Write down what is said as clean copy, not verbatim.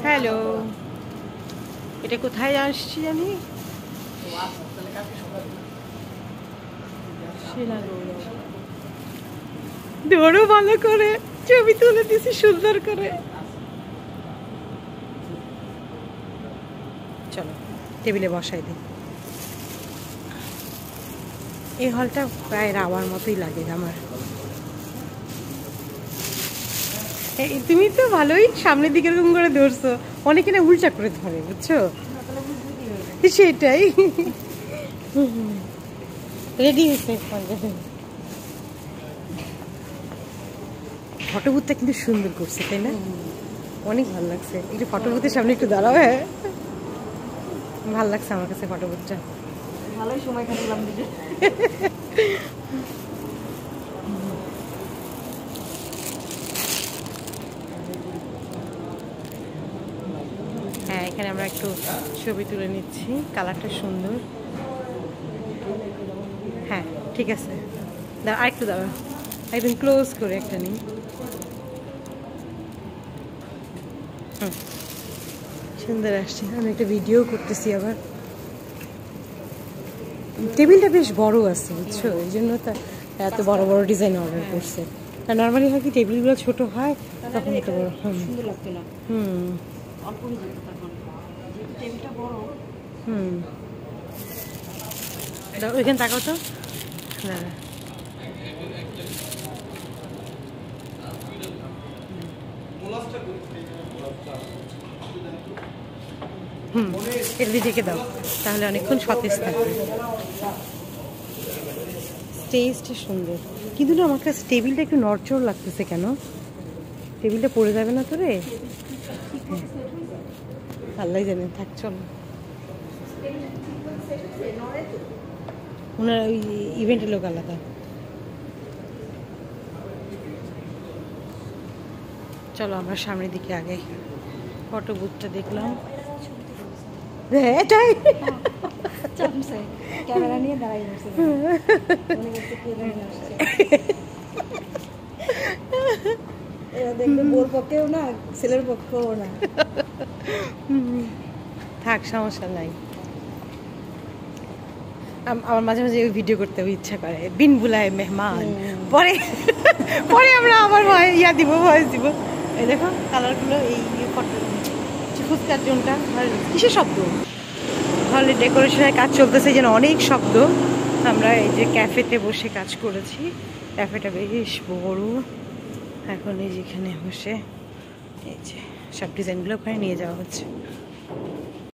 Hello, এটা কোথায় আসছি জানি? ধরো ভালো করে, ছবি তুলে দিছি সুন্দর করে। চলো টেবিলে বসাই দিই। এই হলটা প্রায় রাওয়ার মতোই লাগে আমার। তুমি তো ভালোই সামনের দিকে এরকম করে ধরছো, অনেকে না উল্টা করে ধরে, বুঝছো? সেটাই। রেডি হয়েছে। ফটো বুথটা কিন্তু সুন্দর করছে, তাই না? অনেক ভালো লাগছে। একটু ফটো বুথের সামনে একটু দাঁড়াও। হ্যাঁ, ভালো লাগছে আমার কাছে ফটো বুথটা। ভালোই সময় কাটালাম দিদি। হ্যাঁ, এখানে আমরা একটু ছবি তুলে নিচ্ছি। কালারটা সুন্দর। হ্যাঁ ঠিক আছে, দাঁড়া আরেকটু দাঁড়া, একদম ক্লোজ করে একটা নিই। সুন্দর আসছে। আমি একটা ভিডিও করতেছি আবার। টেবিলটা বেশ বড় আছে, বুঝছো? এই জন্য তো এত বড় বড় ডিজাইন অর্ডার করছে। আর নর্মালি হয় কি টেবিলগুলো ছোট হয়, তখন এত বড়। সুন্দর লাগতো না। অল্প হয়ে যেত তখন, যেহেতু টেবিলটা বড়। ওইখানে তাকাও তো। দাঁড়া, এটা দিয়ে ঢেকে দাও, তাহলে অনেকক্ষণ সতেজ থাকবে। স্টেজটা সুন্দর, কিন্তু না আমার কাছে টেবিলটা একটু নড়চড় লাগতেছে। কেন? টেবিলটা পড়ে যাবে না তো রে? আল্লাহ জানে, থাক চলো। ওনার ওই ইভেন্টের লোক আলাদা। চলো আমরা সামনের দিকে আগে। ফটো বুথটা দেখলাম। এটাই ক্যামেরা নিয়ে দাঁড়াই দেখবে, বোর পক্ষেও না ছেলের পক্ষেও না। থাক, সমস্যা নাই। আমার মাঝে মাঝে ভিডিও করতে ইচ্ছা করে, বিন বুলায় মেহমান। পরে পরে আমরা আবার ইয়া দিব, ভয়েস দিব। এই দেখো কালারগুলো, এই ফুচকার জোনটা। কিসের শব্দ? হলে ডেকোরেশনের কাজ চলতেছে, যেন অনেক শব্দ। আমরা এই যে ক্যাফেতে বসে কাজ করেছি। ক্যাফেটা বেশ বড়। এখন এই যেখানে বসে এই যে সব ডিজাইনগুলো ওখানে নিয়ে যাওয়া হচ্ছে।